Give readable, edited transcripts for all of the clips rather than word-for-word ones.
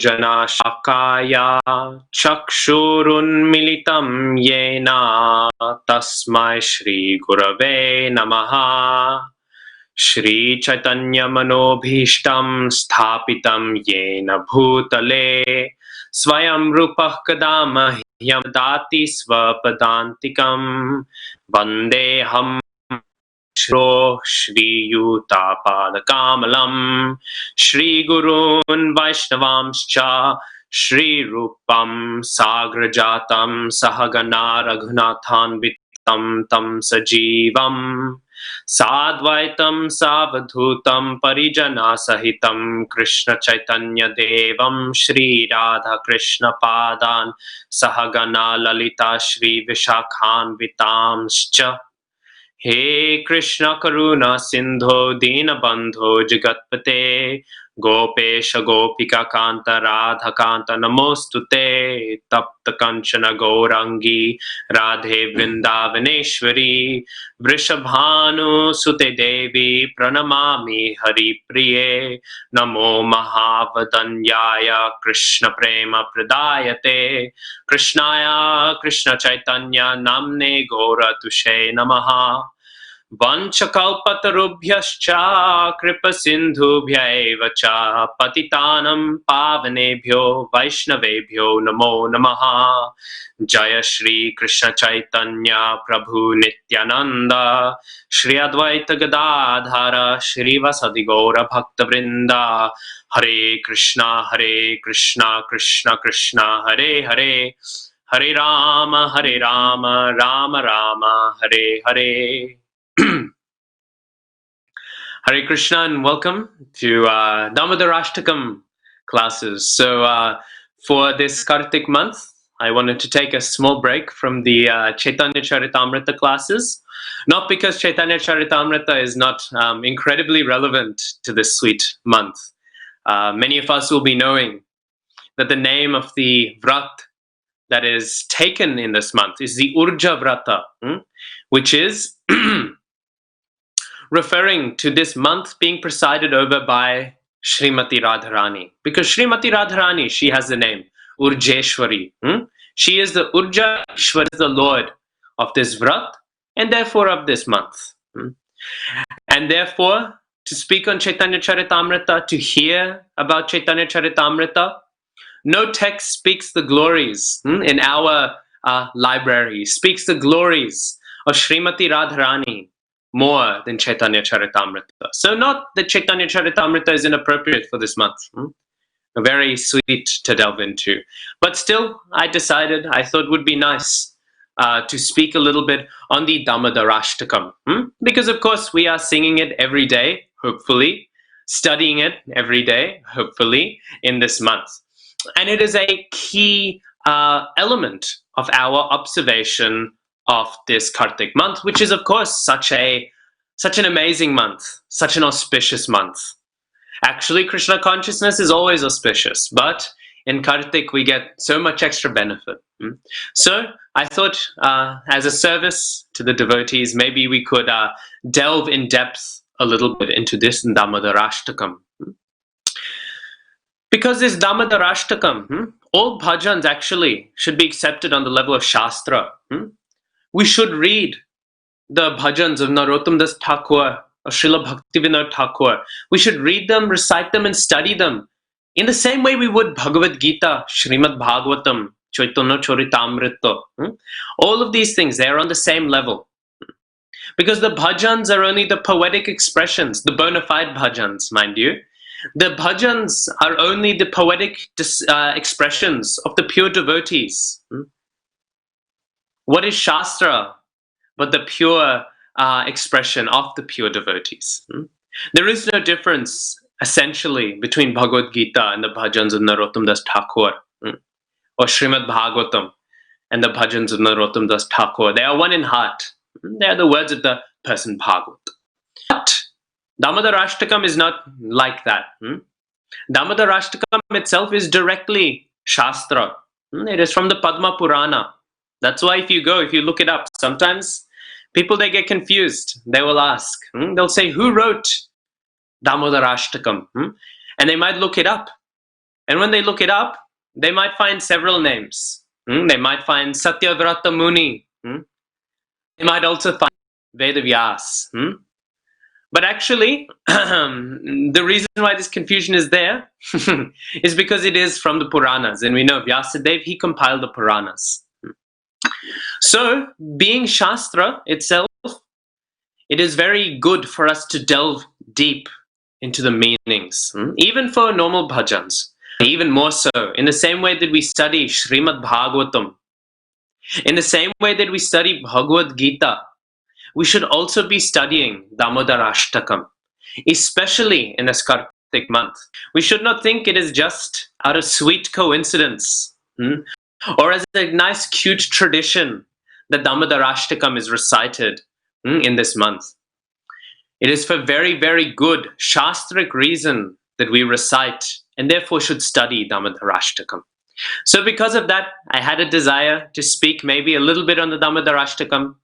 Janashakaya Chakshurunmilitam Yena Tasmai Shri Gurave Namaha. Shri Chaitanya Manobhishtam Sthapitam Yena Bhutale Swayam Rupah Kadamahyam Dati Swapadantikam Vandeham Shri Yutapalakamalam Shri Gurun Vaishnavamscha Shri Rupam Sagrajatam Sahagana Raghunathan Vitam Tam Sajivam Sadvaitam Savadhutam Parijana Sahitam Krishna Chaitanya Devam Shri Radha Krishna Padan Sahagana Lalita Shri Vishakhan Vitamscha. He Krishna Karuna Sindho Dinabandho Jagatpate Gopesha Gopika Kanta Radha Kanta Namostute Tapta Kanchana Gaurangi Radhe Vrindavaneshwari Vrishabhanu Sute Devi Pranamami Hari Priye Namo Mahavadanyaya Krishna Prema Pradayate Krishnaya Krishna Chaitanya Namne Gora Tushe Namaha Vanchakalpatarubhyascha Kripa Sindhubhyaiva cha Patitanam Pavanebhyo Vaishnavebhyo Namo Namaha. Jaya Shri Krishna Chaitanya Prabhu Nityananda Shri Advaita Gadadhara Shri Vasadi Gaura Bhakta Vrinda. Hare Krishna Krishna Krishna Hare Hare Hare Rama Rama Rama Hare Hare. Hare Krishna and welcome to Damodarashtakam classes. So for this Kartik month, I wanted to take a small break from the Caitanya Caritamrita classes. Not because Caitanya Caritamrita is not incredibly relevant to this sweet month. Many of us will be knowing that the name of the vrat that is taken in this month is the Urja Vrata, which is referring to this month being presided over by Srimati Radharani. Because Srimati Radharani, she has the name Urjeshwari. She is the Urja, Ishwar is the Lord of this vrat and therefore of this month. And therefore, to speak on Caitanya Caritamrita, to hear about Caitanya Caritamrita, no text speaks the glories in our library, speaks the glories of Srimati Radharani more than Caitanya Caritamrita. So not that Caitanya Caritamrita is inappropriate for this month, very sweet to delve into. But still, I decided, I thought it would be nice to speak a little bit on the Damodarashtakam. Because of course we are singing it every day, hopefully, studying it every day, hopefully, in this month. And it is a key element of our observation of this Kartik month, which is of course such an amazing month, such an auspicious month. Actually, Krishna consciousness is always auspicious, but in Kartik we get so much extra benefit. So I thought as a service to the devotees, maybe we could delve in depth a little bit into this Damodarashtakam. Because this Damodarashtakam, all bhajans actually should be accepted on the level of Shastra. We should read the bhajans of Narottam Das Thakur, of Srila Bhaktivinoda Thakur. We should read them, recite them, and study them in the same way we would Bhagavad Gita, Srimad Bhagavatam, Caitanya Caritamrita. All of these things, they are on the same level. Because the bhajans are only the poetic expressions, the bona fide bhajans, mind you. The bhajans are only the poetic expressions of the pure devotees. What is Shastra but the pure expression of the pure devotees? There is no difference, essentially, between Bhagavad Gita and the bhajans of Narottam Das Thakur, or Srimad Bhagavatam and the bhajans of Narottam Das Thakur. They are one in heart. They are the words of the person Bhagavat. But Damodarashtakam is not like that. Damodarashtakam itself is directly Shastra. It is from the Padma Purana. That's why if you look it up, sometimes people, they get confused. They will ask. They'll say, who wrote Damodarashtakam? And they might look it up. And when they look it up, they might find several names. They might find Satyavrata Muni. They might also find Vedavyas. But actually, the reason why this confusion is there is because it is from the Puranas. And we know Vyasadeva, he compiled the Puranas. So, being Shastra itself, it is very good for us to delve deep into the meanings, even for normal bhajans, even more so. In the same way that we study Srimad Bhagavatam, in the same way that we study Bhagavad Gita, we should also be studying Damodarashtakam, especially in this Kartik month. We should not think it is just out of sweet coincidence or as a nice cute tradition that Damodarashtakam is recited in this month. It is for very, very good Shastric reason that we recite and therefore should study Damodarashtakam. So because of that, I had a desire to speak maybe a little bit on the Damodarashtakam,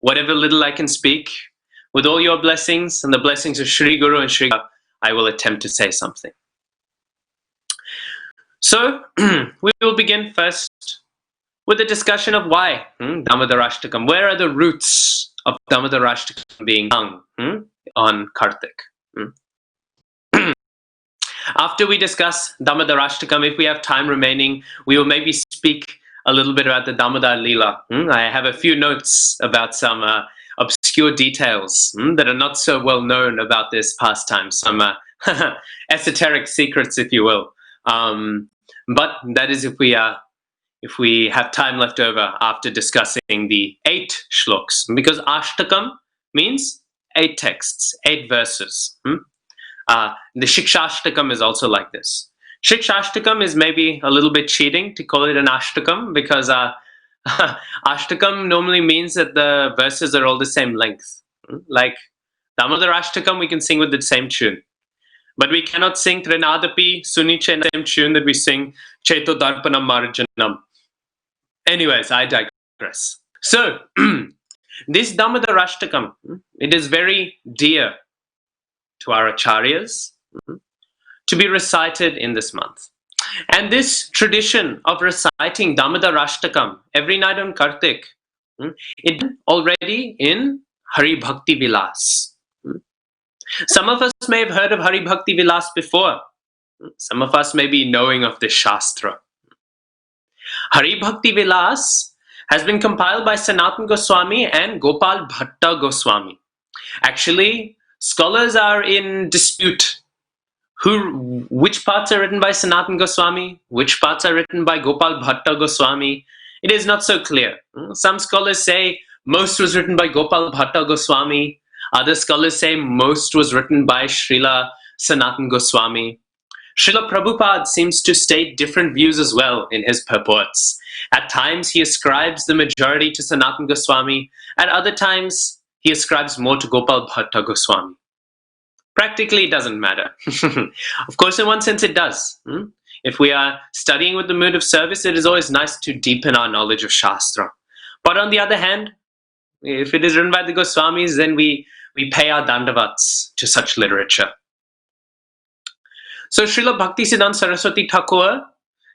whatever little I can speak. With all your blessings and the blessings of Shri Guru and Shri Guru, I will attempt to say something. So we will begin first with the discussion of why Damodarashtakam. Where are the roots of Damodarashtakam being sung on Kartik? After we discuss Damodarashtakam, if we have time remaining, we will maybe speak a little bit about the Damodar Lila. I have a few notes about some obscure details that are not so well known about this pastime, some esoteric secrets, if you will. But that is if we have time left over after discussing the 8 shloks, because Ashtakam means 8 texts, 8 verses. The Shikshashtakam is also like this. Shikshashtakam is maybe a little bit cheating to call it an Ashtakam, because Ashtakam normally means that the verses are all the same length. Like Damodarashtakam, we can sing with the same tune. But we cannot sing Trinadapi Sunicha in the same tune that we sing Cheto Darpanam Marjanam. Anyways, I digress. So, this Damodarashtakam, it is very dear to our acharyas to be recited in this month. And this tradition of reciting Damodarashtakam every night on Kartik, it already in Hari Bhakti Vilas. Some of us may have heard of Hari Bhakti Vilas before. Some of us may be knowing of this Shastra. Hari Bhakti Vilas has been compiled by Sanatana Goswami and Gopal Bhatta Goswami. Actually, scholars are in dispute. Which parts are written by Sanatana Goswami? Which parts are written by Gopal Bhatta Goswami? It is not so clear. Some scholars say most was written by Gopal Bhatta Goswami. Other scholars say most was written by Srila Sanatana Goswami. Srila Prabhupada seems to state different views as well in his purports. At times he ascribes the majority to Sanatana Goswami. At other times he ascribes more to Gopal Bhatta Goswami. Practically, it doesn't matter. Of course, in one sense, it does. If we are studying with the mood of service, it is always nice to deepen our knowledge of Shastra. But on the other hand, if it is written by the Goswamis, then we pay our dandavats to such literature. So, Srila Bhaktisiddhanta Saraswati Thakur,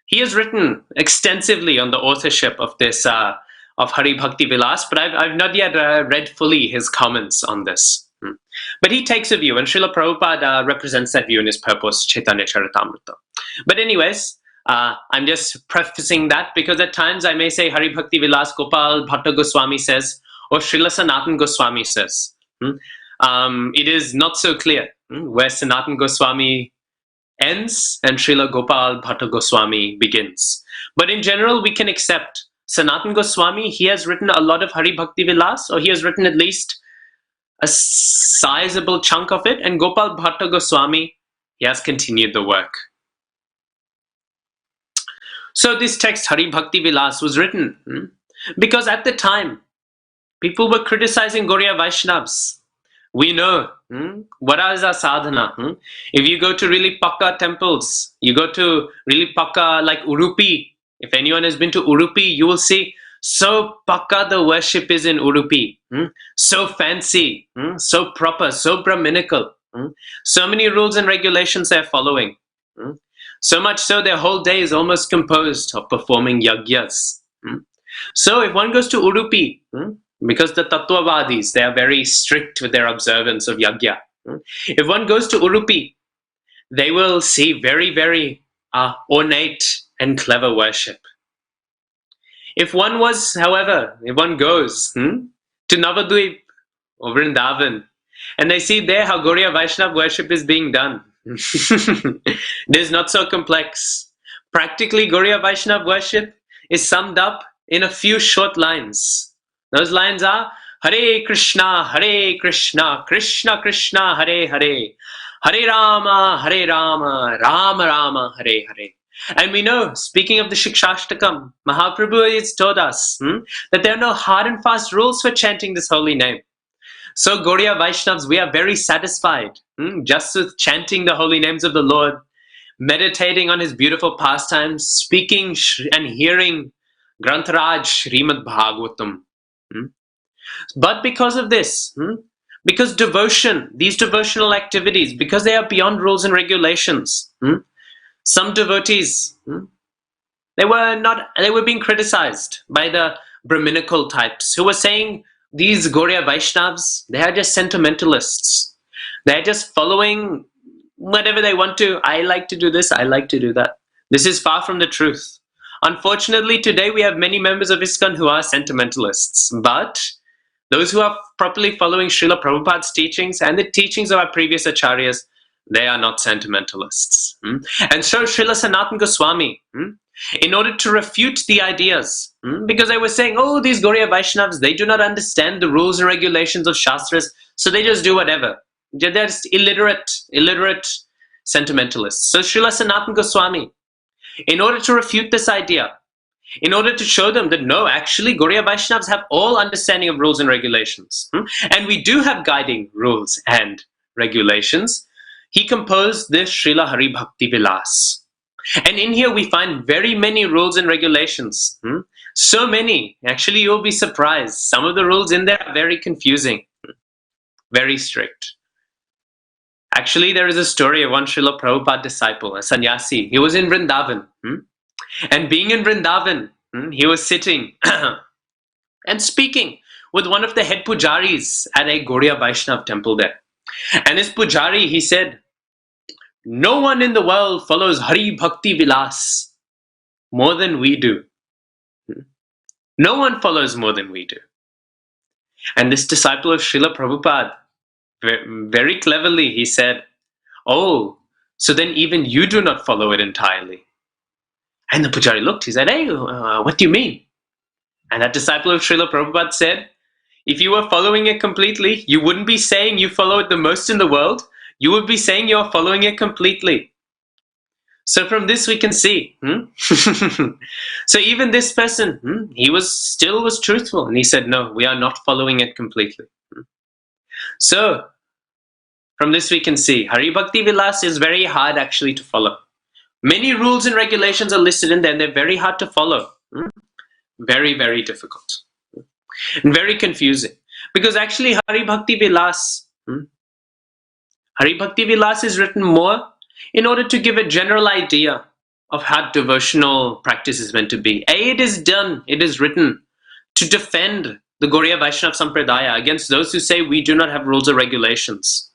he has written extensively on the authorship of this of Hari Bhakti Vilas, but I've not yet read fully his comments on this. But he takes a view, and Srila Prabhupada represents that view in his purpose, Caitanya Caritamrita. But anyways, I'm just prefacing that because at times I may say Hari Bhakti Vilas Gopal Bhatta Goswami says, or Srila Sanatana Goswami says. It is not so clear where Sanatana Goswami ends and Srila Gopal Bhatta Goswami begins. But in general, we can accept Sanatana Goswami. He has written a lot of Hari Bhakti Vilas, or he has written at least a sizable chunk of it, and Gopal Bhatta Goswami, he has continued the work. So this text, Hari Bhakti Vilas, was written because at the time, people were criticizing Gauriya Vaishnavas. We know what is our sadhana. If you go to really pakka temples, you go to really pakka like Udupi. If anyone has been to Udupi, you will see so pakka the worship is in Udupi. So fancy, so proper, so Brahminical. So many rules and regulations they are following. So much so their whole day is almost composed of performing yagyas. So if one goes to Udupi, because the Tattvavadis, they are very strict with their observance of yagya. If one goes to Udupi, they will see very, very ornate and clever worship. If one was, however, if one goes to Navadvip or Vrindavan, and they see there how Gaudiya Vaishnav worship is being done, it is not so complex. Practically, Gaudiya Vaishnav worship is summed up in a few short lines. Those lines are Hare Krishna, Krishna Krishna, Hare Hare, Hare Rama, Rama Rama, Hare Hare. And we know, speaking of the Shikshashtakam, Mahaprabhu has told us that there are no hard and fast rules for chanting this holy name. So Gaudiya Vaishnavas, we are very satisfied just with chanting the holy names of the Lord, meditating on his beautiful pastimes, speaking and hearing Grantharaj Srimad Bhagavatam. But because of this, because devotion, these devotional activities, because they are beyond rules and regulations, some devotees, they were being criticized by the Brahminical types who were saying these Gaudiya Vaishnavas, they are just sentimentalists. They're just following whatever they want to. I like to do this, I like to do that. This is far from the truth. Unfortunately, today we have many members of ISKCON who are sentimentalists, but those who are properly following Srila Prabhupada's teachings and the teachings of our previous acharyas, they are not sentimentalists. And so Srila Sanatana Goswami, in order to refute the ideas, because they were saying, oh, these Gaudiya Vaishnavas, they do not understand the rules and regulations of Shastras, so they just do whatever. They're just illiterate sentimentalists. So Srila Sanatana Goswami, in order to refute this idea, in order to show them that no, actually Gaudiya Vaishnavas have all understanding of rules and regulations, and we do have guiding rules and regulations, he composed this Srila Hari Bhakti Vilas. And in here we find very many rules and regulations. So many. Actually, you'll be surprised. Some of the rules in there are very confusing, very strict. Actually, there is a story of one Srila Prabhupada disciple, a sannyasi. He was in Vrindavan. And being in Vrindavan, he was sitting and speaking with one of the head pujaris at a Gaudiya Vaishnav temple there. And his pujari, he said, no one in the world follows Hari Bhakti Vilas more than we do. No one follows more than we do. And this disciple of Srila Prabhupada, very cleverly, he said, oh, so then even you do not follow it entirely. And the pujari looked, he said, hey, what do you mean? And that disciple of Srila Prabhupada said, if you were following it completely, you wouldn't be saying you follow it the most in the world. You would be saying you're following it completely. So from this we can see. So even this person, he still was truthful. And he said, no, we are not following it completely. So from this we can see, Hari Bhakti Vilas is very hard actually to follow. Many rules and regulations are listed in there and they're very hard to follow. Very, very difficult. And very confusing. Because actually Hari Bhakti Vilas, Hari Bhakti Vilas is written more in order to give a general idea of how devotional practice is meant to be. It is written to defend the Gaudiya Vaishnava Sampradaya against those who say we do not have rules or regulations.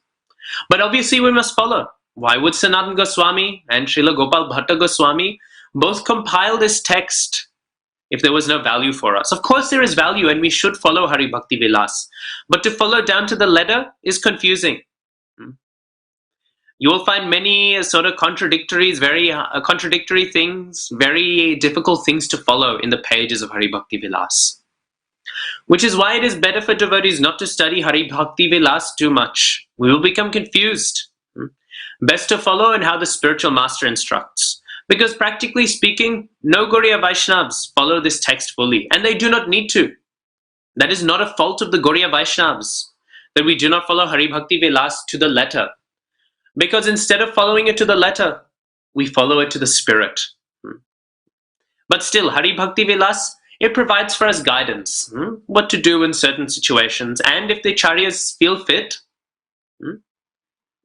But obviously we must follow. Why would Sanatana Goswami and Srila Gopal Bhatta Goswami both compile this text if there was no value for us? Of course there is value and we should follow Hari Bhakti Vilas. But to follow down to the letter is confusing. You will find many sort of contradictory things, very difficult things to follow in the pages of Hari Bhakti Vilas. Which is why it is better for devotees not to study Hari Bhakti Vilas too much. We will become confused. Best to follow in how the spiritual master instructs. Because practically speaking, no Gaudiya Vaishnavas follow this text fully, and they do not need to. That is not a fault of the Gaudiya Vaishnavas, that we do not follow Hari Bhakti Vilas to the letter. Because instead of following it to the letter, we follow it to the spirit. But still, Hari Bhakti Vilas, it provides for us guidance, what to do in certain situations, and if the acharyas feel fit,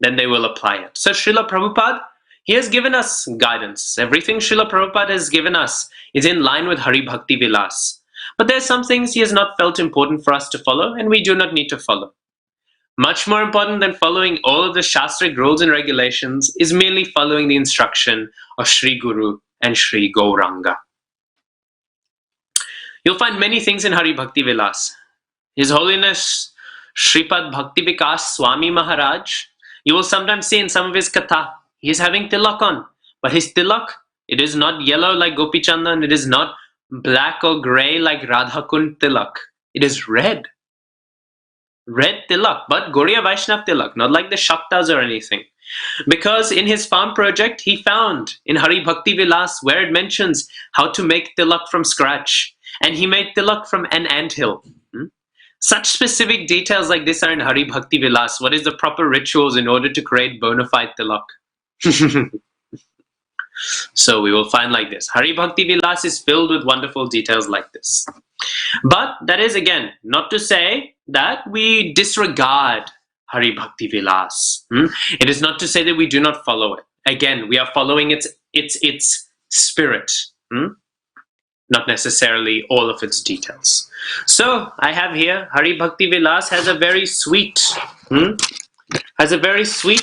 then they will apply it. So Srila Prabhupada, he has given us guidance. Everything Srila Prabhupada has given us is in line with Hari Bhakti Vilas. But there are some things he has not felt important for us to follow, and we do not need to follow. Much more important than following all of the Shastric rules and regulations is merely following the instruction of Sri Guru and Sri Gauranga. You'll find many things in Hari Bhakti Vilas. His Holiness Shripad Bhakti Vikas Swami Maharaj, you will sometimes see in some of his katha, he is having tilak on. But his tilak, it is not yellow like Gopi Chandan, it is not black or grey like Radha Kund tilak. It is red. Red tilak, but Gaudiya Vaishnav tilak, not like the Shaktas or anything. Because in his farm project, he found in Hari Bhakti Vilas where it mentions how to make tilak from scratch. And he made tilak from an anthill. Such specific details like this are in Hari Bhakti Vilas. What is the proper rituals in order to create bona fide tilak? So we will find like this. Hari Bhakti Vilas is filled with wonderful details like this. But that is again not to say that we disregard Hari Bhakti Vilas. It is not to say that we do not follow it. Again, we are following its spirit. Not necessarily all of its details. So I have here Hari Bhakti Vilas has a very sweet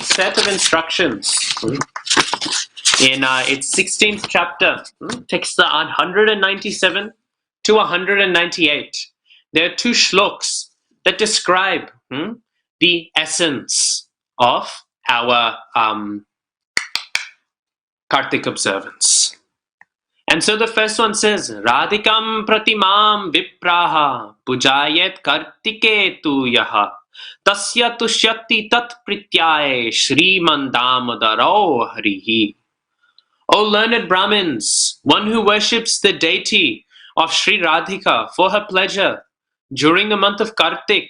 set of instructions. In its 16th chapter, texts 197 to 198. There are two shloks that describe the essence of our Kartik observance. And so the first one says, Radhikam pratimam vipraha pujayet kartike tu yaha tasya tushyati tat prityaye shriman damodarao harihi. O learned Brahmins, one who worships the deity of Sri Radhika for her pleasure during the month of Kartik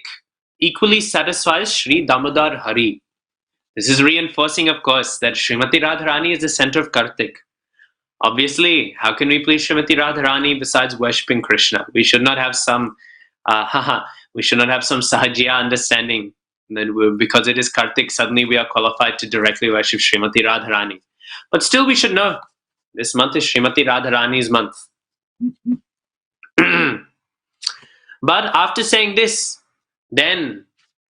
equally satisfies Sri Damodar Hari. This is reinforcing, of course, that Srimati Radharani is the center of Kartik. Obviously, how can we please Srimati Radharani besides worshipping Krishna? We should not have some sahajya understanding that because it is Kartik, suddenly we are qualified to directly worship Srimati Radharani. But still we should know, this month is Srimati Radharani's month. But after saying this, then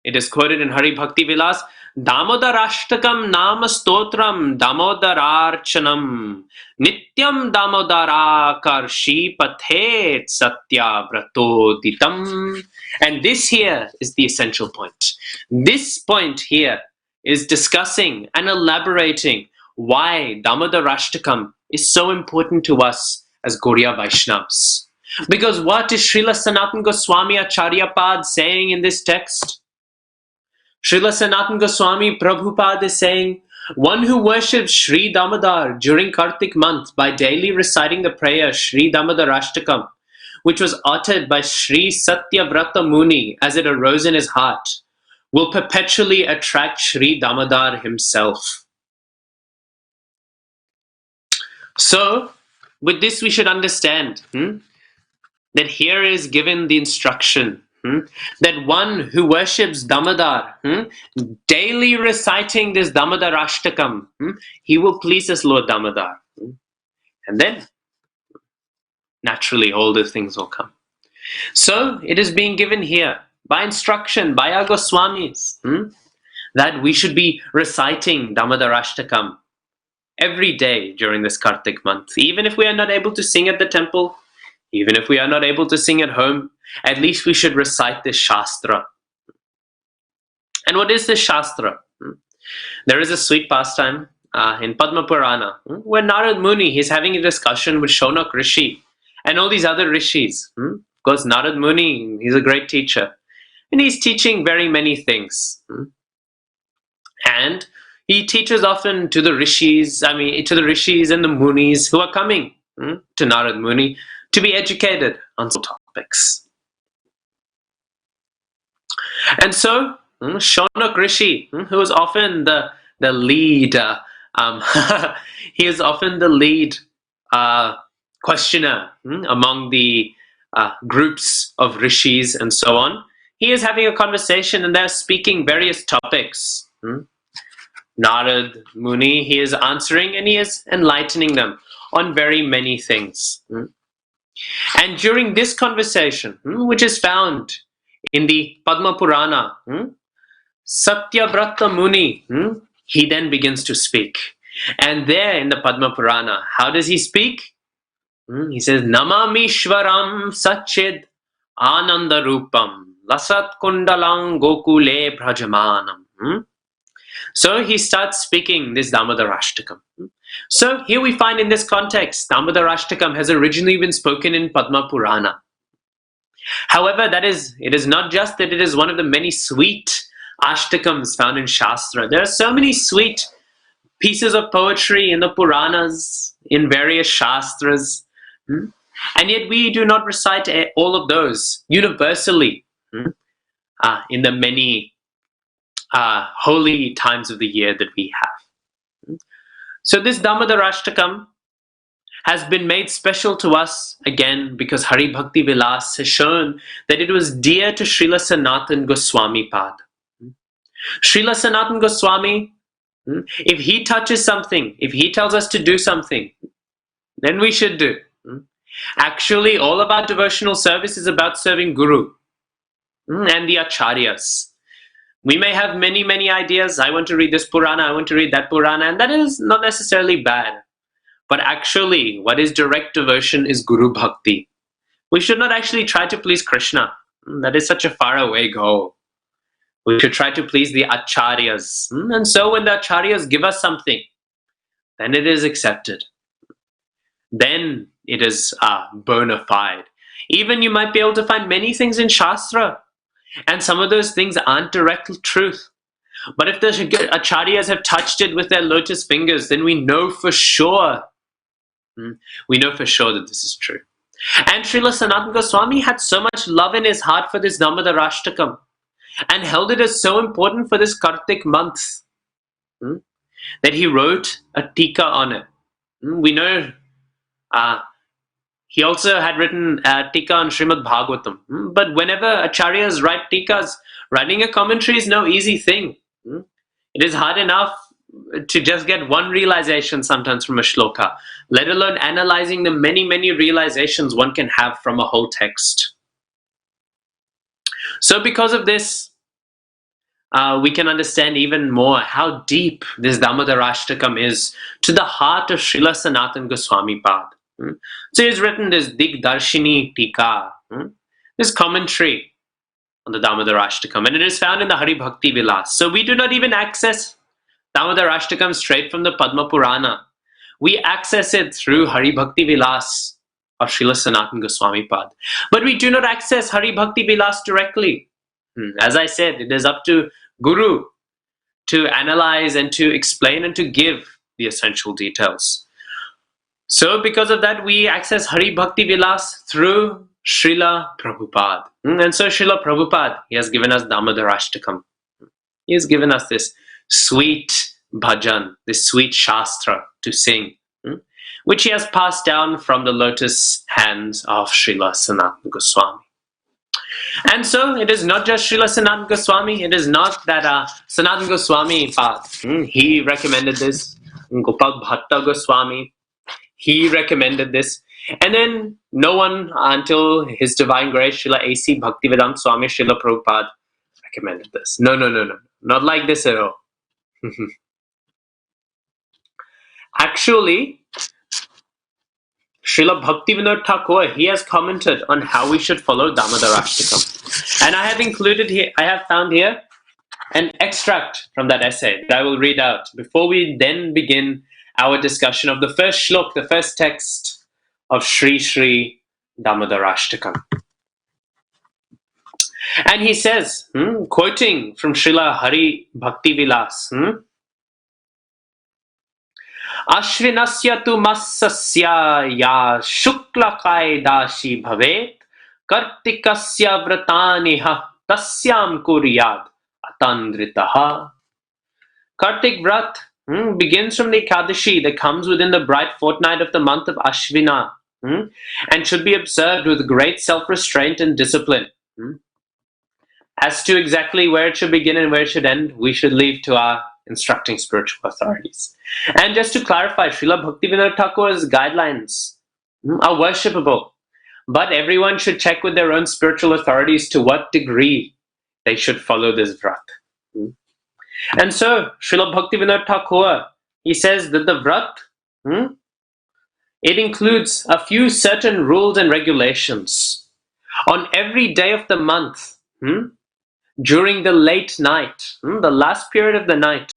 it is quoted in Hari Bhakti Vilas, Damodarashtakam nama stotram damodararchanam nityam damodarakarshi pathet satya vratoditam. And this here is the essential point. This point here is discussing and elaborating why Damodarashtakam is so important to us as Gaudiya Vaishnavas. Because what is Srila Sanatana Goswami Acharyapad saying in this text? Srila Sanatana Goswami Prabhupada is saying, one who worships Sri Damodar during Kartik month by daily reciting the prayer Sri Damodarashtakam, which was uttered by Sri Satyavrata Muni as it arose in his heart, will perpetually attract Sri Damodar himself. So, with this we should understand that here is given the instruction that one who worships Damodar, daily reciting this Damodarashtakam, he will please his Lord Damodar. And then, naturally, all these things will come. So, it is being given here by instruction, by our Goswamis, that we should be reciting Damodarashtakam every day during this Kartik month. Even if we are not able to sing at the temple, even if we are not able to sing at home, at least we should recite this Shastra. And what is this Shastra? There is a sweet pastime in Padma Purana where Narad Muni is having a discussion with Shaunak Rishi and all these other rishis. Of course, Narad Muni, he's a great teacher. And he's teaching very many things. And he teaches often to the rishis, and the munis who are coming to Narad Muni to be educated on some topics. And so, Shaunak Rishi, who is often the lead, he is often the lead questioner among the groups of rishis and so on. He is having a conversation and they're speaking various topics. Narad Muni, he is answering and he is enlightening them on very many things. And during this conversation, which is found in the Padma Purana, Satyavrata Muni, he then begins to speak. And there in the Padma Purana, how does he speak? He says, Namamishwaram Satchid Ananda Rupam Lasat Kundalang Gokule Brajamanam. So he starts speaking this Damodarashtakam. So here we find in this context, Damodarashtakam has originally been spoken in Padma Purana. However, it is not just that it is one of the many sweet ashtakams found in Shastra. There are so many sweet pieces of poetry in the Puranas, in various Shastras, and yet we do not recite all of those universally in the many holy times of the year that we have. So this Damodarashtakam has been made special to us again because Hari Bhakti Vilas has shown that it was dear to Srila Sanatan Goswami Pad. Srila Sanatan Goswami, if he touches something, if he tells us to do something, then we should do. Actually, all of our devotional service is about serving Guru and the Acharyas. We may have many, many ideas. I want to read this Purana, I want to read that Purana, and that is not necessarily bad. But actually, what is direct devotion is Guru Bhakti. We should not actually try to please Krishna. That is such a faraway goal. We should try to please the Acharyas. And so when the Acharyas give us something, then it is accepted. Then it is bona fide. Even you might be able to find many things in Shastra, and some of those things aren't direct truth. But if the Acharyas have touched it with their lotus fingers, then we know for sure. We know for sure that this is true. And Srila Sanatana Goswami had so much love in his heart for this Damodarashtakam and held it as so important for this Kartik month that he wrote a tika on it. We know he also had written a tika on Srimad Bhagavatam. But whenever Acharyas write tikas, writing a commentary is no easy thing. It is hard enough to just get one realization sometimes from a shloka, let alone analyzing the many, many realizations one can have from a whole text. So because of this, we can understand even more how deep this Damodarashtakam is to the heart of Srila Sanatana Goswami Pad. So he's written this Digdarshini Tika, this commentary on the Damodarashtakam, and it is found in the Hari Bhakti Vilas. So we do not even access Damodarashtakam straight from the Padma Purana. We access it through Hari Bhakti Vilas of Srila Sanatana Goswami Pad. But we do not access Hari Bhakti Vilas directly. As I said, it is up to Guru to analyze and to explain and to give the essential details. So because of that, we access Hari Bhakti Vilas through Srila Prabhupada. And so Srila Prabhupada, he has given us Damodarashtakam. He has given us this sweet bhajan, this sweet shastra to sing, which he has passed down from the lotus hands of Srila Sanatana Goswami. And so it is not just Srila Sanatana Goswami, it is not that Sanatana Goswami, he recommended this, Gopal Bhatta Goswami, he recommended this, and then no one until His Divine Grace, Srila A.C. Bhaktivedanta Swami, Srila Prabhupada recommended this. No, not like this at all. Actually, Srila Bhaktivinoda Thakur, he has commented on how we should follow Damodarashtakam. And I have included here, I have found here an extract from that essay that I will read out before we then begin our discussion of the first shlok, the first text of Sri Sri Damodarashtakam. And he says, quoting from Srila Hari Bhakti Vilas, Ashvinasya tu massasya ya shukla kaidashi bhavet kartikasya vrataniha tasyam kuryad atandritaha. Kartik Vrat begins from the Ekadashi that comes within the bright fortnight of the month of Ashvina and should be observed with great self-restraint and discipline. As to exactly where it should begin and where it should end, we should leave to our instructing spiritual authorities. And just to clarify, Srila Bhaktivinoda Thakur's guidelines are worshipable, but everyone should check with their own spiritual authorities to what degree they should follow this vrat. And so, Srila Bhaktivinoda Thakur, he says that the vrat, it includes a few certain rules and regulations. On every day of the month, during the late night, the last period of the night,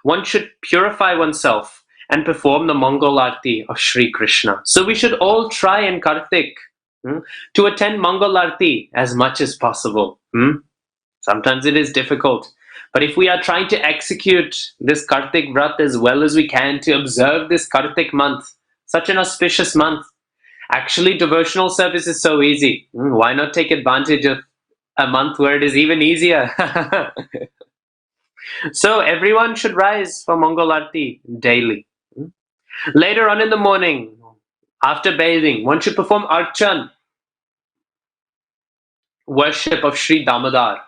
one should purify oneself and perform the Mangal Arti of Sri Krishna. So we should all try in Kartik to attend Mangal Arti as much as possible. Sometimes it is difficult, but if we are trying to execute this Kartik Vrat as well as we can to observe this Kartik month, such an auspicious month, actually devotional service is so easy. Why not take advantage of a month where it is even easier? So everyone should rise for Mangal Arti daily. Later on in the morning, after bathing, one should perform Archan, worship of Sri Damodar.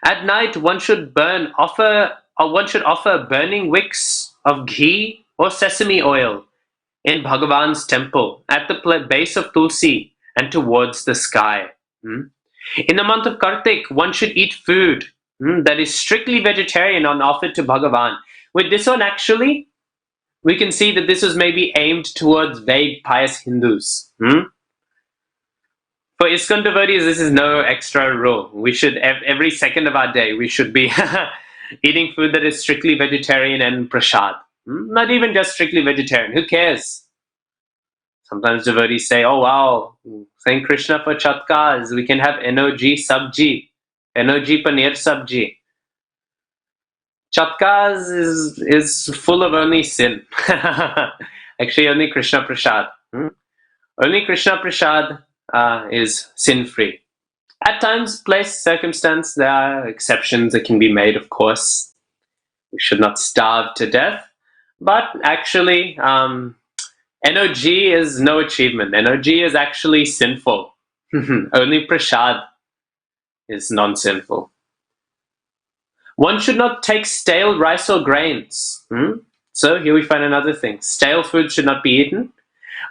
At night, one should offer burning wicks of ghee or sesame oil in Bhagavan's temple at the base of Tulsi and towards the sky. In the month of Kartik, one should eat food that is strictly vegetarian and offered to Bhagavan. With this one, actually, we can see that this was maybe aimed towards vague, pious Hindus. For ISKCON devotees, this is no extra rule. We should, every second of our day, we should be eating food that is strictly vegetarian and prasad. Not even just strictly vegetarian. Who cares? Sometimes devotees say, oh wow, thank Krishna for chatkas. We can have NOG sabji, NOG paneer sabji. Chatkas is full of only sin. Actually, only Krishna prasad. Only Krishna prasad is sin-free. At times, place, circumstance, there are exceptions that can be made, of course. We should not starve to death. But actually, NOG is no achievement. NOG is actually sinful. Only prasad is non-sinful. One should not take stale rice or grains. So here we find another thing. Stale food should not be eaten.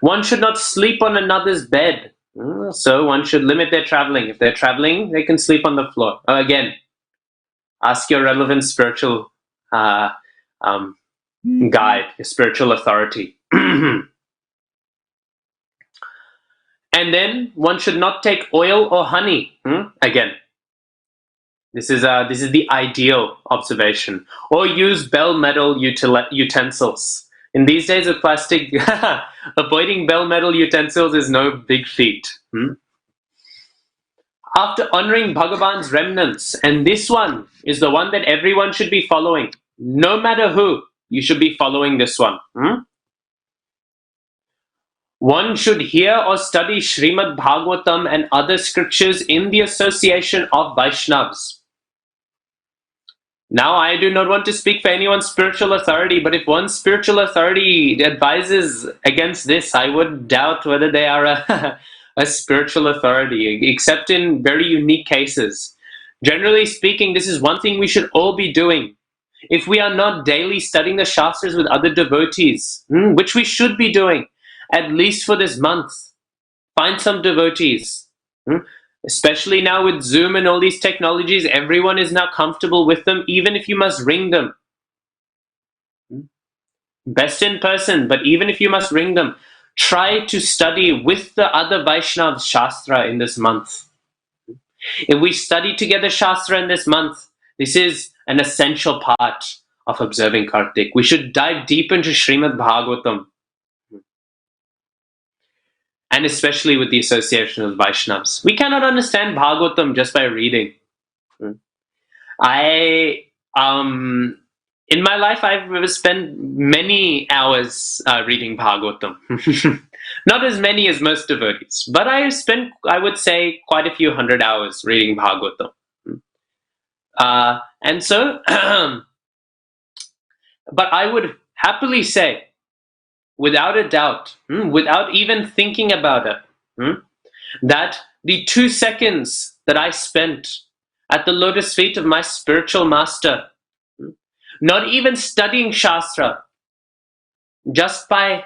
One should not sleep on another's bed. So one should limit their traveling. If they're traveling, they can sleep on the floor. Again, ask your relevant spiritual guide, your spiritual authority. And then one should not take oil or honey. Again, this is the ideal observation. Or use bell metal utensils. In these days of plastic, avoiding bell metal utensils is no big feat. After honoring Bhagavan's remnants, and this one is the one that everyone should be following, no matter who, you should be following this one. One should hear or study Srimad Bhagavatam and other scriptures in the association of Vaishnavas. Now, I do not want to speak for anyone's spiritual authority, but if one spiritual authority advises against this, I would doubt whether they are a spiritual authority, except in very unique cases. Generally speaking, this is one thing we should all be doing. If we are not daily studying the Shastras with other devotees, which we should be doing, at least for this month, find some devotees. Especially now with Zoom and all these technologies, everyone is now comfortable with them, even if you must ring them. Best in person, but even if you must ring them, try to study with the other Vaishnavas Shastra in this month. If we study together Shastra in this month, this is an essential part of observing Kartik. We should dive deep into Srimad Bhagavatam. And especially with the association of Vaishnavas. We cannot understand Bhagavatam just by reading. In my life, I've spent many hours reading Bhagavatam. Not as many as most devotees, but I spent, I would say, quite a few hundred hours reading Bhagavatam. And so, but I would happily say, without a doubt, without even thinking about it, that the 2 seconds that I spent at the lotus feet of my spiritual master Not even studying Shastra, just by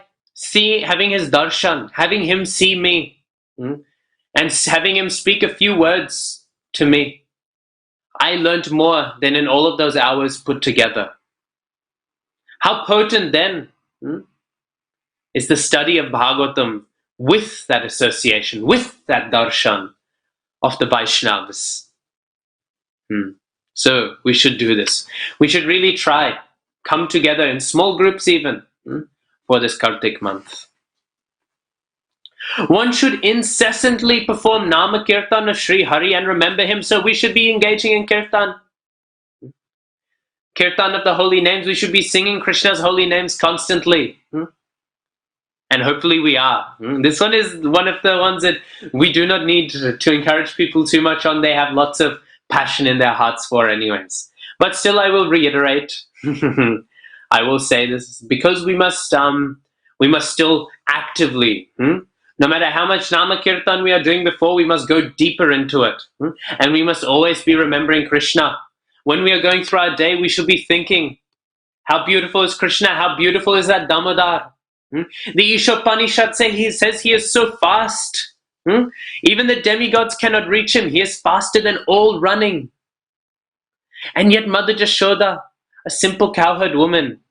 having his darshan, having him see me, and having him speak a few words to me, I learned more than in all of those hours put together. How potent then is the study of Bhagavatam with that association, with that darshan of the Vaishnavas. So we should do this. We should really try, come together in small groups even for this Kartik month. One should incessantly perform Nama Kirtan of Sri Hari and remember him, so we should be engaging in Kirtan. Kirtan of the holy names, we should be singing Krishna's holy names constantly. And hopefully we are. This one is one of the ones that we do not need to encourage people too much on. They have lots of passion in their hearts for anyways. But still I will reiterate, I will say this, because we must still actively, no matter how much Nama Kirtan we are doing before, we must go deeper into it. And we must always be remembering Krishna. When we are going through our day, we should be thinking, how beautiful is Krishna? How beautiful is that Damodar? The Ishopanishad says he is so fast. Even the demigods cannot reach him. He is faster than all running. And yet Mother Jashoda, a simple cowherd woman,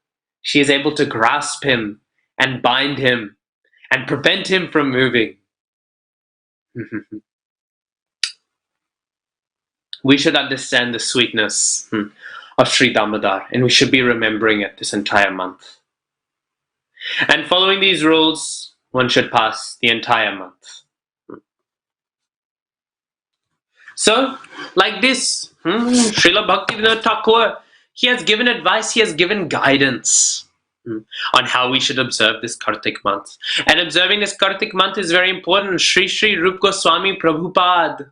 she is able to grasp him and bind him and prevent him from moving. We should understand the sweetness of Sri Damodar, and we should be remembering it this entire month. And following these rules, one should pass the entire month. So, like this, Srila Bhaktivinoda Thakur, he has given advice, he has given guidance on how we should observe this Kartik month. And observing this Kartik month is very important. Sri Sri Rup Goswami Prabhupada,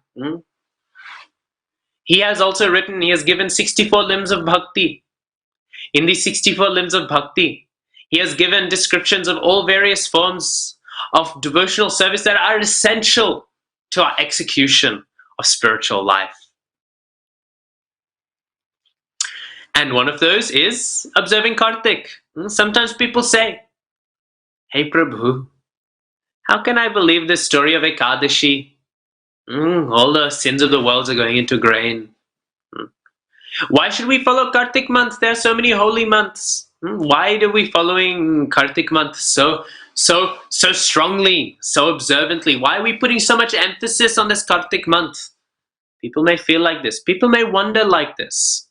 he has also written, he has given 64 limbs of bhakti. In these 64 limbs of bhakti, he has given descriptions of all various forms of devotional service that are essential to our execution of spiritual life. And one of those is observing Kartik. Sometimes people say, "Hey Prabhu, how can I believe this story of Ekadashi? All the sins of the world are going into grain. Why should we follow Kartik month? There are so many holy months. Why are we following Kartik month so strongly, so observantly? Why are we putting so much emphasis on this Kartik month?" People may feel like this. People may wonder like this.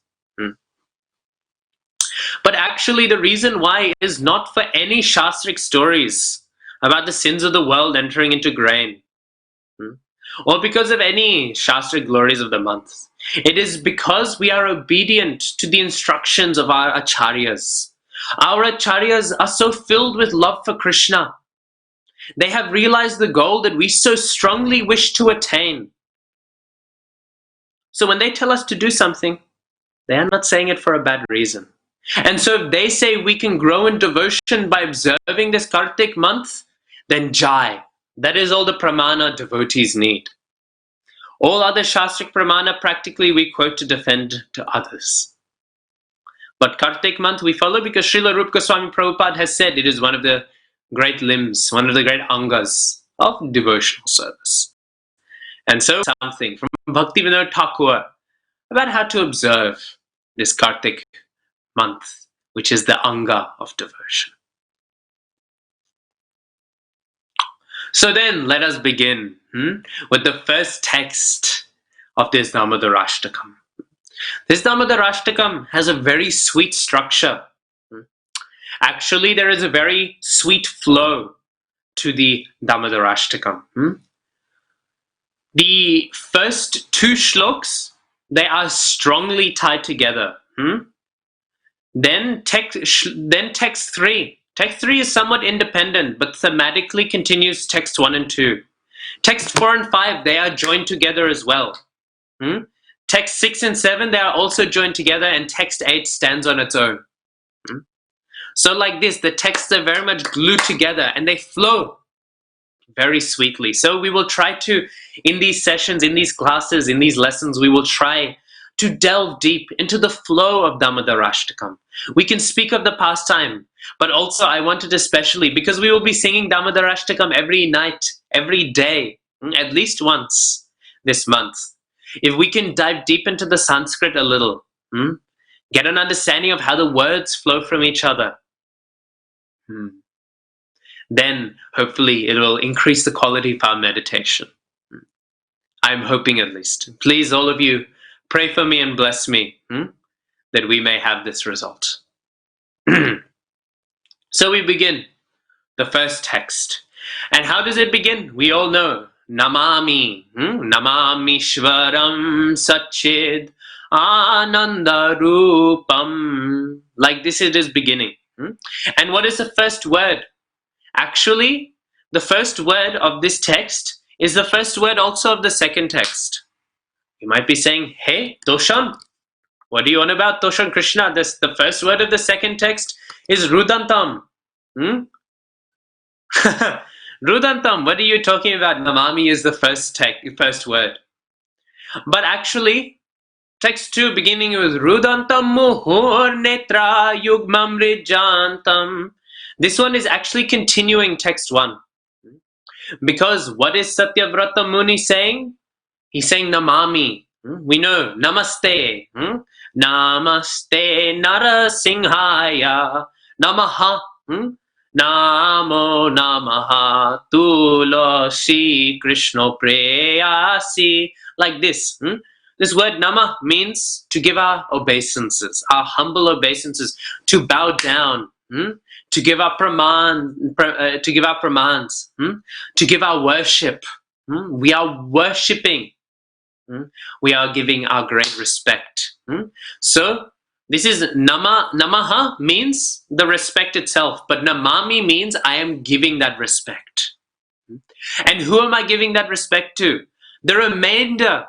But actually the reason why is not for any Shastric stories about the sins of the world entering into grain, or because of any Shastric glories of the month. It is because we are obedient to the instructions of our acharyas. Our acharyas are so filled with love for Krishna. They have realized the goal that we so strongly wish to attain. So when they tell us to do something, they are not saying it for a bad reason. And so if they say we can grow in devotion by observing this Kartik month, then jai. That is all the pramana devotees need. All other Shastric pramana practically we quote to defend to others. But Kartik month we follow because Srila Rupa Goswami Prabhupada has said it is one of the great limbs, one of the great angas of devotional service. And so something from Bhaktivinoda Thakur about how to observe this Kartik month, which is the anga of devotion. So then let us begin with the first text of this Damodarashtakam. This Damodarashtakam has a very sweet structure. Actually, there is a very sweet flow to the Damodarashtakam. The first two shloks, they are strongly tied together. Then text 3. Text 3 is somewhat independent, but thematically continues text 1 and 2. Text 4 and 5, they are joined together as well. Text 6 and 7, they are also joined together, and text 8 stands on its own. So like this, the texts are very much glued together, and they flow very sweetly. So we will try to, in these sessions, in these classes, in these lessons, we will try to delve deep into the flow of Damodarashtakam, We can speak of the past time, but also I wanted especially, because we will be singing Damodarashtakam every night, every day, at least once this month. If we can dive deep into the Sanskrit a little, get an understanding of how the words flow from each other, then hopefully it will increase the quality of our meditation. I'm hoping, at least. Please, all of you, pray for me and bless me, that we may have this result. So we begin the first text. And how does it begin? We all know. Namami. Namami Shvaram Satchid Ananda Rupam. Like this it is beginning. And what is the first word? Actually, the first word of this text is the first word also of the second text. You might be saying, hey, Toshan, what are you on about, Toshan Krishna? The first word of the second text is Rudantam. Rudantam, what are you talking about? Namami is the first word. But actually, text 2 beginning with Rudantam Muhur Netra Yugmam Rijantam. This one is actually continuing text 1. Because what is Satyavrata Muni saying? He's saying Namami. We know Namaste. Namaste Narasimhaya. Namaha. Namo Namaha Tulasi Krishna Preyasi. Like this. This word Nama means to give our obeisances, our humble obeisances, to bow down, to give our pramans, to give our worship. We are worshipping. We are giving our great respect. So this is Namaha means the respect itself, but Namami means I am giving that respect. And who am I giving that respect to? The remainder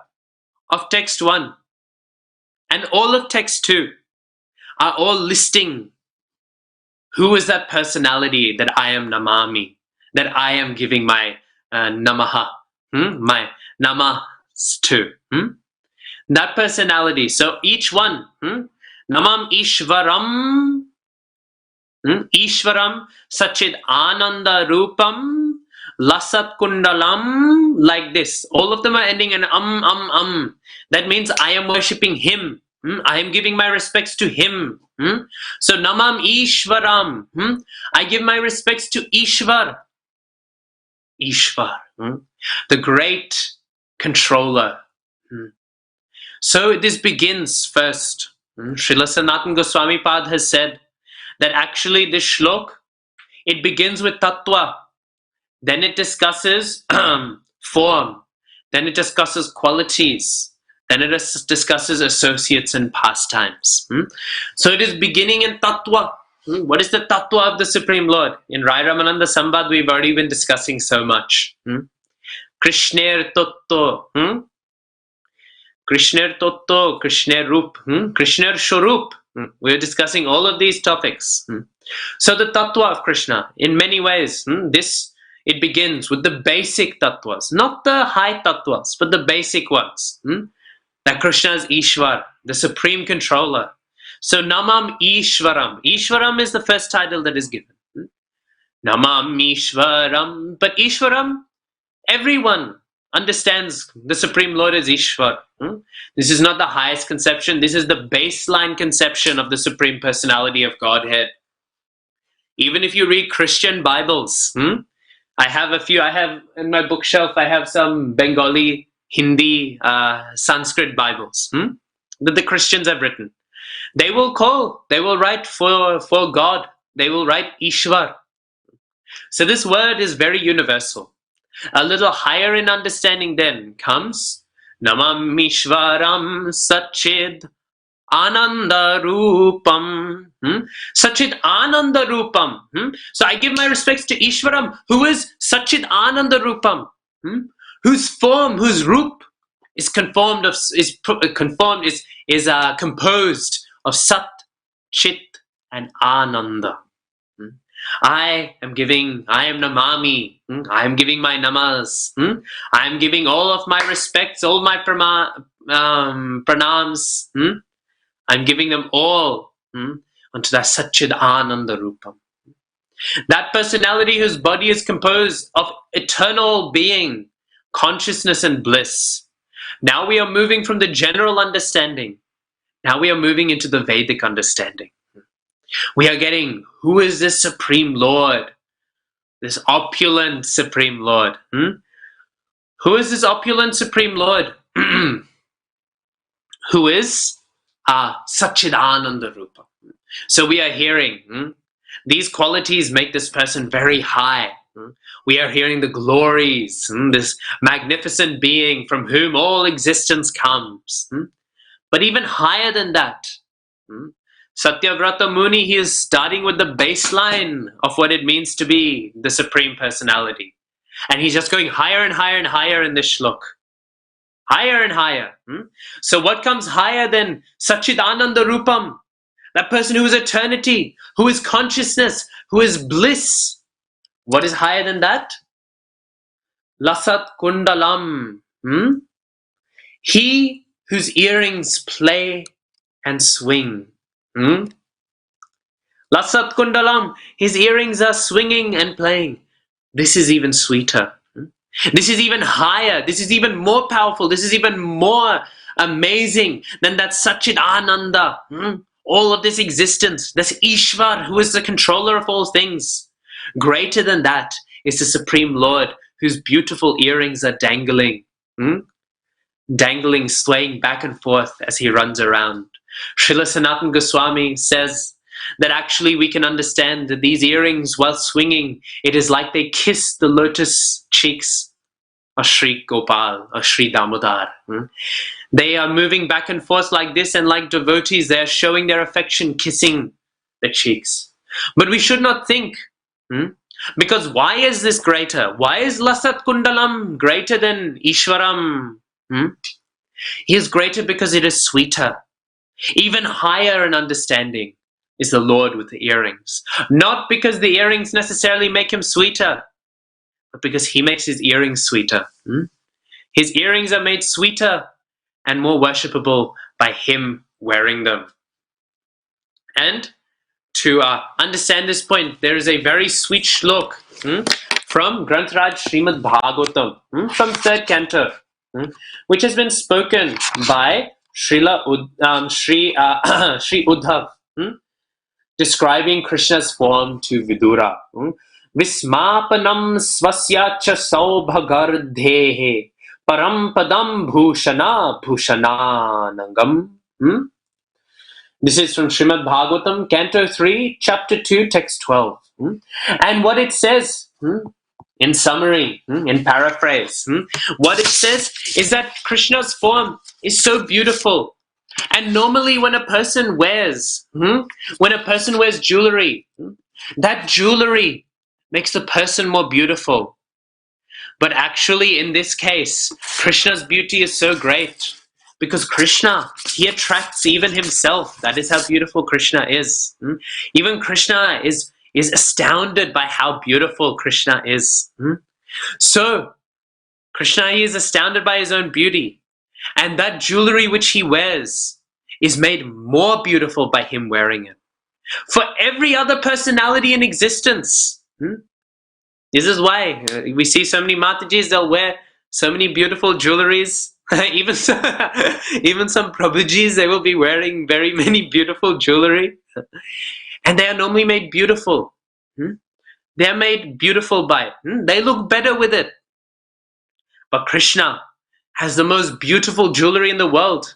of text 1 and all of text 2 are all listing who is that personality that I am Namami, that I am giving my Namaha, my Namas to. That personality. So each one, Namam Ishvaram, Ishvaram Sachid Ananda Rupam, Lasat Kundalam, like this. All of them are ending in That means I am worshipping him. I am giving my respects to him. So Namam Ishvaram. I give my respects to Ishvar. Ishvar. The great controller. So this begins first. Srila Sanatana Goswami Pad has said that actually this shlok, it begins with tattva. Then it discusses form. Then it discusses qualities. Then it discusses associates and pastimes. So it is beginning in tattva. What is the tattva of the Supreme Lord? In Rai Ramananda Sambad, we've already been discussing so much. Krishner Totto. Krishner Totto, Krishner Rup, Krishner Shurup. We're discussing all of these topics. So the tattva of Krishna, in many ways, it begins with the basic tattvas, not the high tattvas, but the basic ones. That Krishna is Ishvar, the supreme controller. So Namam Ishvaram. Ishvaram is the first title that is given. Namam Ishvaram. But Ishvaram, everyone understands the Supreme Lord as Ishvar. This is not the highest conception. This is the baseline conception of the Supreme Personality of Godhead. Even if you read Christian Bibles, I have in my bookshelf, I have some Bengali, Hindi, Sanskrit Bibles that the Christians have written. They will write for God, they will write Ishvar. So this word is very universal. A little higher in understanding then comes Namam Ishvaram Sachid Ananda Rupam. Sachid Ananda Rupam. So I give my respects to Ishvaram, who is Sachid Ananda Rupam, whose form, whose Rup is composed of Sat, Chit, and Ananda. I am Namami. I am giving my namas. I am giving all of my respects, all my pranams. I'm giving them all onto that Satchid Ananda Rupam. That personality whose body is composed of eternal being, consciousness and bliss. Now we are moving from the general understanding. Now we are moving into the Vedic understanding. We are getting, who is this Supreme Lord? This opulent Supreme Lord. Who is this opulent Supreme Lord? Who is Satchidananda Rupa. So we are hearing these qualities make this person very high. We are hearing the glories, this magnificent being from whom all existence comes. But even higher than that, Satyavrata Muni, he is starting with the baseline of what it means to be the Supreme Personality. And he's just going higher and higher and higher in this shlok. Higher and higher. So what comes higher than Satchidananda Rupam? That person who is eternity, who is consciousness, who is bliss. What is higher than that? Lasat Kundalam. He whose earrings play and swing. Lasat Kundalam. His earrings are swinging and playing. This is even sweeter. This is even higher. This is even more powerful. This is even more amazing than that Satchidananda. All of this existence, this Ishvar who is the controller of all things. Greater than that is the Supreme Lord whose beautiful earrings are dangling. Dangling, swaying back and forth as he runs around. Srila Sanatana Goswami says that actually we can understand that these earrings, while swinging, it is like they kiss the lotus cheeks of Sri Gopal or Sri Damodar. They are moving back and forth like this, and like devotees, they are showing their affection, kissing the cheeks. But we should not think, because why is this greater? Why is Lasat Kundalam greater than Ishwaram? He is greater because it is sweeter. Even higher in understanding is the Lord with the earrings. Not because the earrings necessarily make him sweeter, but because he makes his earrings sweeter. His earrings are made sweeter and more worshipable by him wearing them. And to understand this point, there is a very sweet shlok from Granth-raj Srimad Bhagavatam, from 3rd canto, which has been spoken by Sri Uddhav, describing Krishna's form to Vidura. Vismapanam swasyacha saubhagardhehe param padam bhushana bhushananangam. This is from Srimad Bhagavatam, Canto 3, Chapter 2, Text 12. And what it says, in summary, in paraphrase, what it says is that Krishna's form is so beautiful. And normally when a person wears jewelry, that jewelry makes the person more beautiful. But actually in this case, Krishna's beauty is so great because Krishna, he attracts even himself. That is how beautiful Krishna is. Even Krishna is astounded by how beautiful Krishna is. So Krishna, he is astounded by his own beauty. And that jewelry which he wears is made more beautiful by him wearing it. For every other personality in existence, this is why we see so many Matajis, they'll wear so many beautiful jewelries. even some Prabhujis, they will be wearing very many beautiful jewelry. And they are normally made beautiful. They are made beautiful by it. They look better with it. But Krishna has the most beautiful jewelry in the world.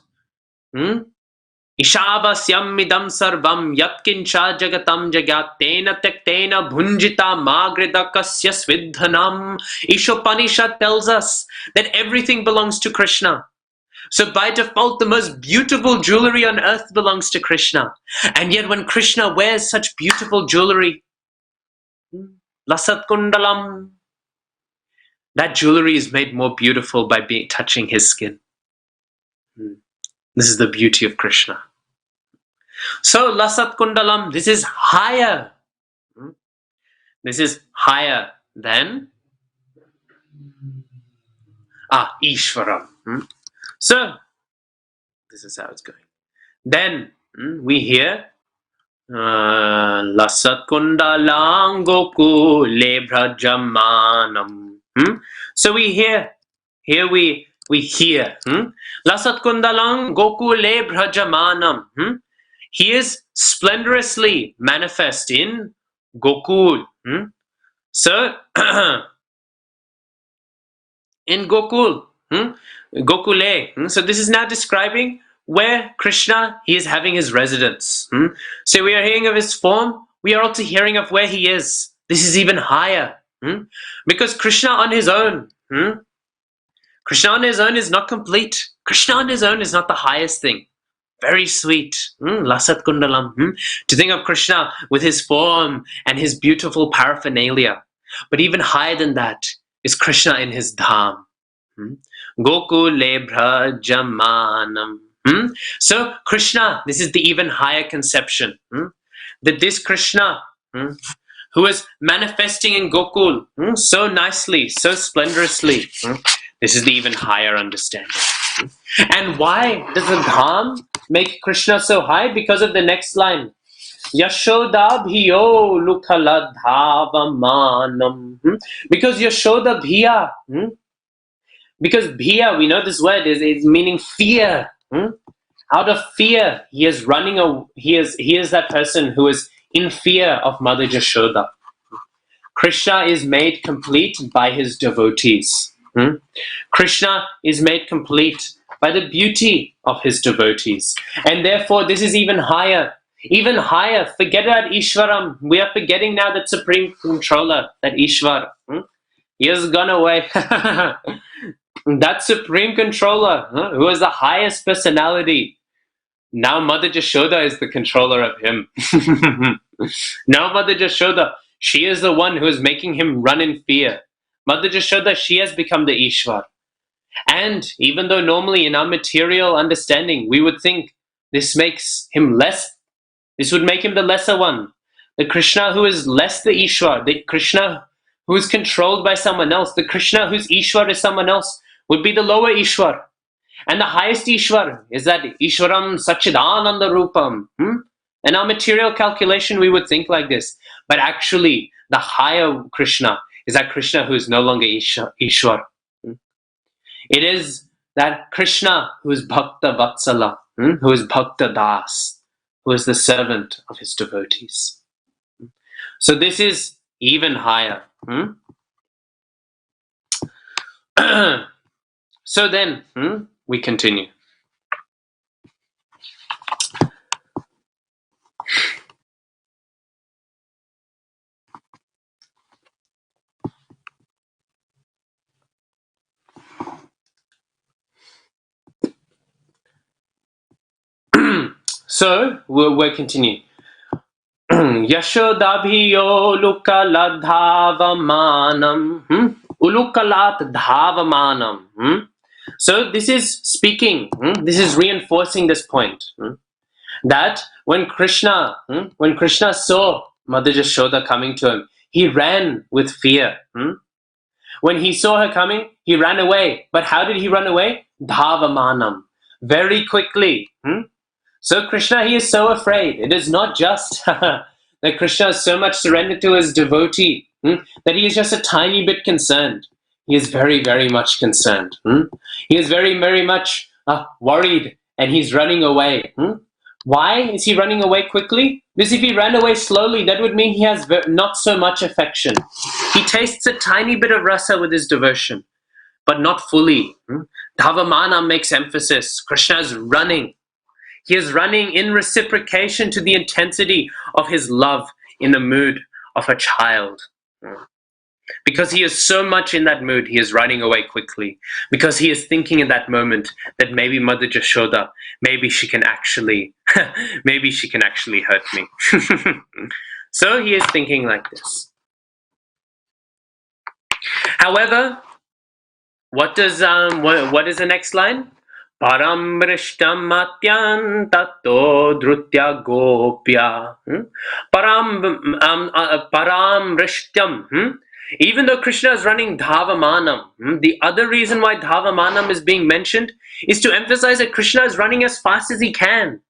Ishavasyam midam sarvam yatkincha jagatam jagatena tektena bhunjita magridakasya svidhanam. Ishopanishad tells us that everything belongs to Krishna. So by default, the most beautiful jewelry on earth belongs to Krishna. And yet when Krishna wears such beautiful jewelry, Lasat Kundalam, that jewelry is made more beautiful by touching his skin. This is the beauty of Krishna. So Lasat Kundalam, this is higher. This is higher than Ishvaram. So this is how it's going. Then we hear Lasat kundalang gokule brajamanam. So we hear, we hear. Lasat kundalang gokule brajamanam. He is splendorously manifest in Gokul. So in Gokul, Gokule. So this is now describing where Krishna, he is having his residence. So we are hearing of his form, we are also hearing of where he is. This is even higher. Because Krishna on his own, Krishna on his own is not complete. Krishna on his own is not the highest thing. Very sweet. Lasat Kundalam. To think of Krishna with his form and his beautiful paraphernalia. But even higher than that is Krishna in his dham. Gokule Brajamanam. So Krishna, this is the even higher conception. That this Krishna, who is manifesting in Gokul so nicely, so splendorously, this is the even higher understanding. And why does the dham make Krishna so high? Because of the next line. Yashoda bhiyo lukala dhavamanam. Because Yashoda bhiya. Because bhiya, we know this word is meaning fear. Out of fear, he is running. He is that person who is in fear of Mother Yashoda. Krishna is made complete by his devotees. Krishna is made complete by the beauty of his devotees. And therefore, this is even higher. Even higher. Forget about Ishwaram. We are forgetting now that supreme controller, that Ishwar. He has gone away. That supreme controller, who is the highest personality. Now Mother Yashoda is the controller of him. Now Mother Yashoda, she is the one who is making him run in fear. Mother Yashoda, she has become the Ishwar. And even though normally in our material understanding, we would think this makes him less, this would make him the lesser one. The Krishna who is less the Ishwar, the Krishna who is controlled by someone else, the Krishna whose Ishwar is someone else, would be the lower Ishwar. And the highest Ishwar is that Ishwaram Sachidananda Rupam. In our material calculation, we would think like this. But actually, the higher Krishna is that Krishna who is no longer Ishwar. It is that Krishna who is Bhakta Vatsala, who is Bhakta Das, who is the servant of his devotees. So this is even higher. So then, we continue. So we'll continue. Yashodabhiyo lukaladhavamanam. Ulukalat dhavamanam. So this is speaking, this is reinforcing this point, that when Krishna saw Mother Yashoda coming to him, he ran with fear. When he saw her coming, he ran away. But how did he run away? Dhavamanam. Very quickly. So Krishna, he is so afraid. It is not just that Krishna is so much surrendered to his devotee, that he is just a tiny bit concerned. He is very, very much concerned. He is very, very much worried, and he's running away. Why is he running away quickly? Because if he ran away slowly, that would mean he has not so much affection. He tastes a tiny bit of rasa with his devotion, but not fully. Dhavamana makes emphasis. Krishna is running. He is running in reciprocation to the intensity of his love in the mood of a child. Because he is so much in that mood, he is running away quickly. Because he is thinking in that moment that maybe Mother Yashoda, maybe she can actually hurt me. So he is thinking like this. However, what is the next line? Param vrishtam matyan tato drutya gopya. Param vrishtam. Even though Krishna is running dhavamanam, the other reason why dhavamanam is being mentioned is to emphasize that Krishna is running as fast as he can.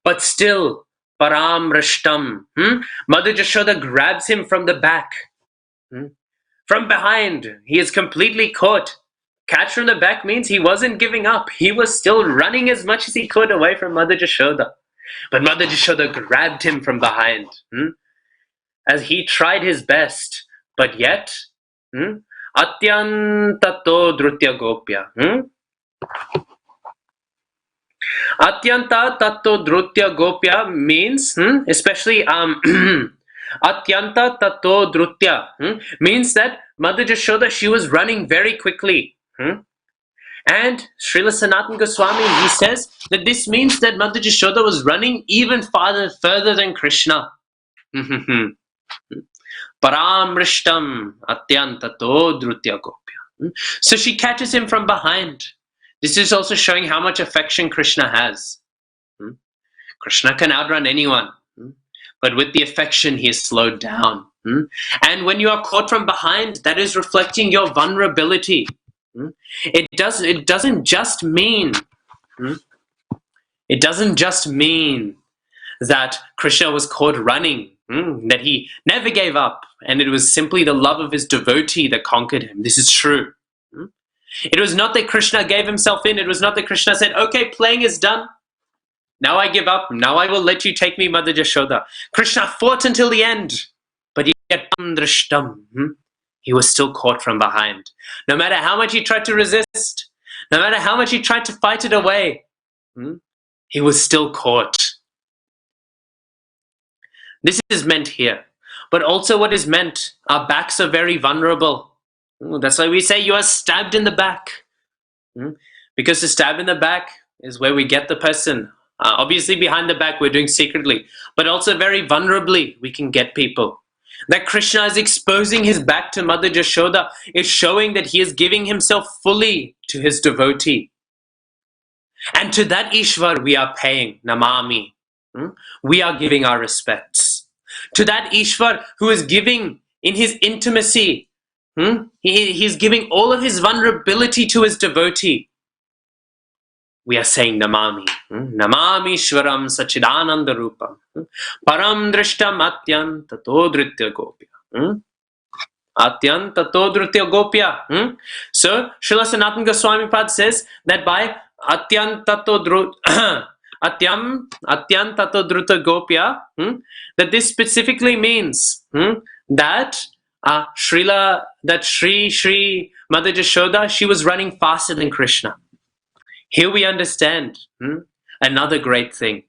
But still, Paramrishtam. Mother Jashoda grabs him from the back. From behind. He is completely caught. Catch from the back means he wasn't giving up. He was still running as much as he could away from Mother Jashoda. But Mother Jashoda grabbed him from behind. As he tried his best. But yet, Atyantato Drutya Gopya. Atyanta Tato Drutya Gopya means, especially Atyanta Tato Drutya means that Mother Jashoda, she was running very quickly. And Srila Sanatana Goswami, he says that this means that Mother Jashoda was running even further than Krishna. Paramrishtam Atyantato Drutya Gopya. So she catches him from behind. This is also showing how much affection Krishna has. Krishna can outrun anyone. But with the affection, he is slowed down. And when you are caught from behind, that is reflecting your vulnerability. It doesn't just mean that Krishna was caught running, that he never gave up, and it was simply the love of his devotee that conquered him. This is true. It was not that Krishna gave himself in. It was not that Krishna said, okay, playing is done. Now I give up. Now I will let you take me, Mother Jashoda. Krishna fought until the end. But yet, he was still caught from behind. No matter how much he tried to resist, no matter how much he tried to fight it away, he was still caught. This is meant here. But also what is meant, our backs are very vulnerable. That's why we say you are stabbed in the back. Because to stab in the back is where we get the person. Obviously behind the back we're doing secretly. But also very vulnerably we can get people. That Krishna is exposing his back to Mother Jashoda is showing that he is giving himself fully to his devotee. And to that Ishvar we are paying Namami. We are giving our respects. To that Ishvar who is giving in his intimacy, he's giving all of his vulnerability to his devotee. We are saying Namami. Namami Shwaram Sachidananda Rupam. Param Drishtam Atyan Tato Dritya Gopya. Atyan Tato Dritya Gopya. So, Srila Sanatana Goswami Pad says that by Atyan Tato Druta Gopya, that this specifically means that Sri Mother Jashoda, she was running faster than Krishna. Here we understand another great thing.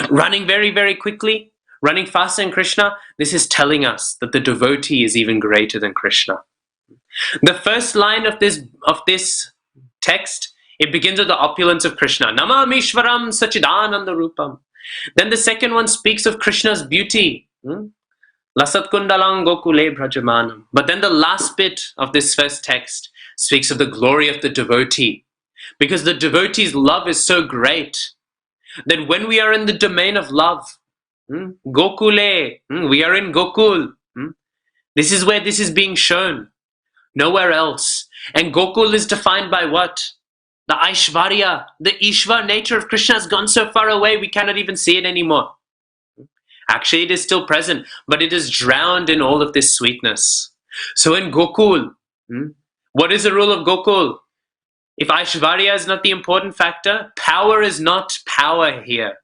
Running very, very quickly, running faster than Krishna, this is telling us that the devotee is even greater than Krishna. The first line of this text, it begins with the opulence of Krishna. Namamishvaram Sachidananda Rupam. Then the second one speaks of Krishna's beauty. Lasat kundalang gokule brajamanam. But then the last bit of this first text speaks of the glory of the devotee. Because the devotee's love is so great that when we are in the domain of love, Gokule, we are in Gokul. This is where this is being shown. Nowhere else. And Gokul is defined by what? The Aishvarya, the Ishvar nature of Krishna has gone so far away we cannot even see it anymore. Actually, it is still present, but it is drowned in all of this sweetness. So in Gokul, what is the rule of Gokul? If Aishvarya is not the important factor, power is not power here.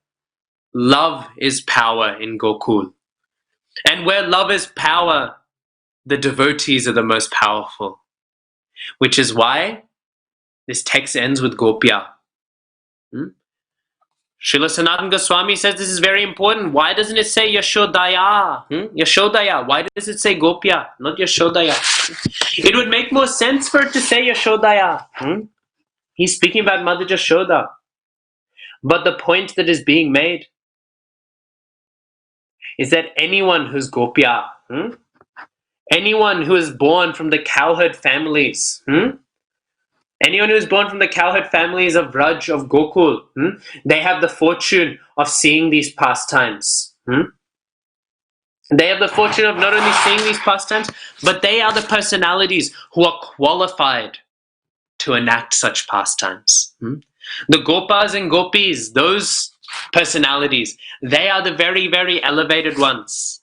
Love is power in Gokul. And where love is power, the devotees are the most powerful. Which is why this text ends with Gopya. Srila Sanatana Goswami says this is very important. Why doesn't it say Yashodaya? Yashodaya. Why does it say Gopya, not Yashodaya? It would make more sense for it to say Yashodaya. He's speaking about Mother Jashoda. But the point that is being made is that anyone who's Gopya, anyone who is born from the cowherd families, anyone who is born from the cowherd families of Vraj, of Gokul, they have the fortune of seeing these pastimes. They have the fortune of not only seeing these pastimes, but they are the personalities who are qualified to enact such pastimes. The Gopas and Gopis, those personalities. They are the very, very elevated ones.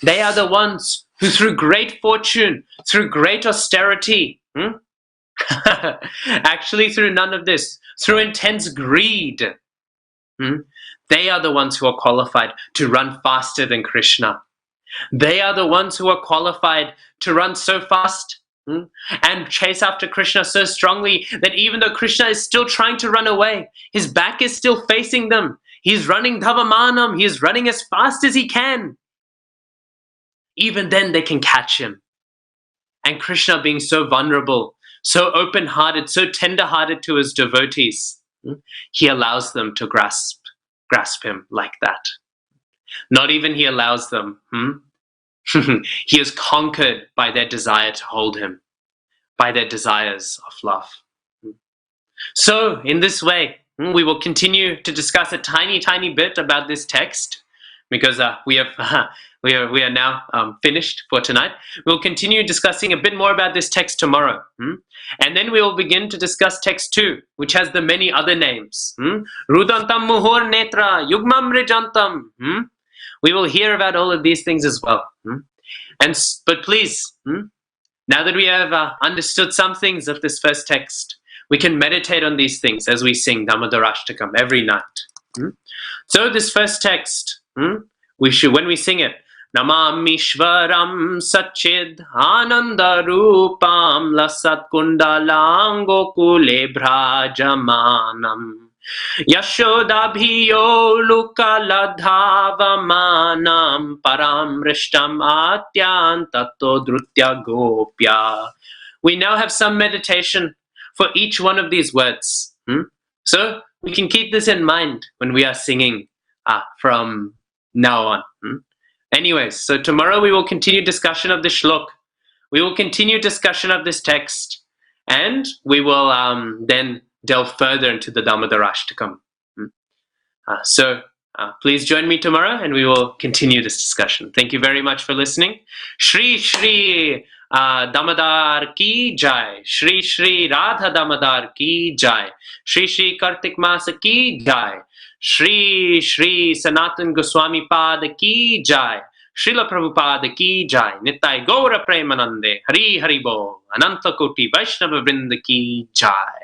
They are the ones who, through great fortune, through great austerity, actually through none of this, through intense greed, they are the ones who are qualified to run faster than Krishna. They are the ones who are qualified to run so fast and chase after Krishna so strongly that even though Krishna is still trying to run away, his back is still facing them. He's running Dhavamanam. He is running as fast as he can. Even then they can catch him. And Krishna, being so vulnerable, so open-hearted, so tender-hearted to his devotees, he allows them to grasp him like that. Not even he allows them. He is conquered by their desire to hold him, by their desires of love. So, in this way, we will continue to discuss a tiny bit about this text, because we are now finished for tonight. We'll continue discussing a bit more about this text tomorrow, and then we will begin to discuss text 2, which has the many other names. Rudantam muhur netra yugmam rijantam. We will hear about all of these things as well. But please, now that we have understood some things of this first text, we can meditate on these things as we sing Damodarashtakam every night. So this first text, we should, when we sing it, Namamishvaram Sachid Ananda Rupam Lasat Kundalam Gokule Bhrajamanam Yashodabhiyo Lukaladhavamanam Paramrishtam Atyan Tato Drutya Gopya. We now have some meditation for each one of these words. So we can keep this in mind when we are singing from now on. Anyways, so tomorrow we will continue discussion of the shlok. We will continue discussion of this text, and we will then delve further into the Damodarashtakam. So please join me tomorrow, and we will continue this discussion. Thank you very much for listening. Shri Shri Damodar ki jai. Shri Shri Radha Damodar ki jai. Shri Shri Kartik Masa ki jai. Shri Shri Sanatan Goswami Pada ki jai. Srila Prabhupada ki jai. Nittai Gaura Premanande. Hari Hari Bol. Ananta Koti Vaishnava Vrinda ki jai.